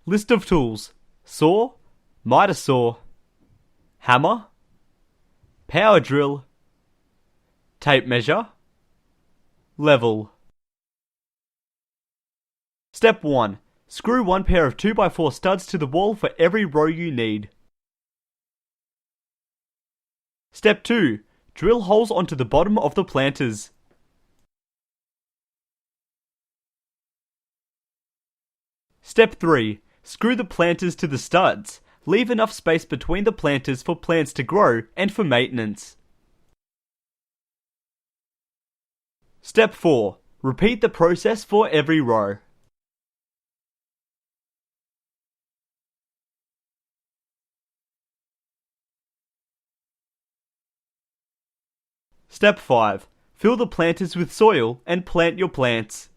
List of tools: saw, miter saw, hammer, power drill, tape measure, level. Step 1. Screw one pair of 2x4 studs to the wall for every row you need. Step 2. Drill holes onto the bottom of the planters. Step 3. Screw the planters to the studs. Leave enough space between the planters for plants to grow and for maintenance. Step 4. Repeat the process for every row. Step 5. Fill the planters with soil and plant your plants.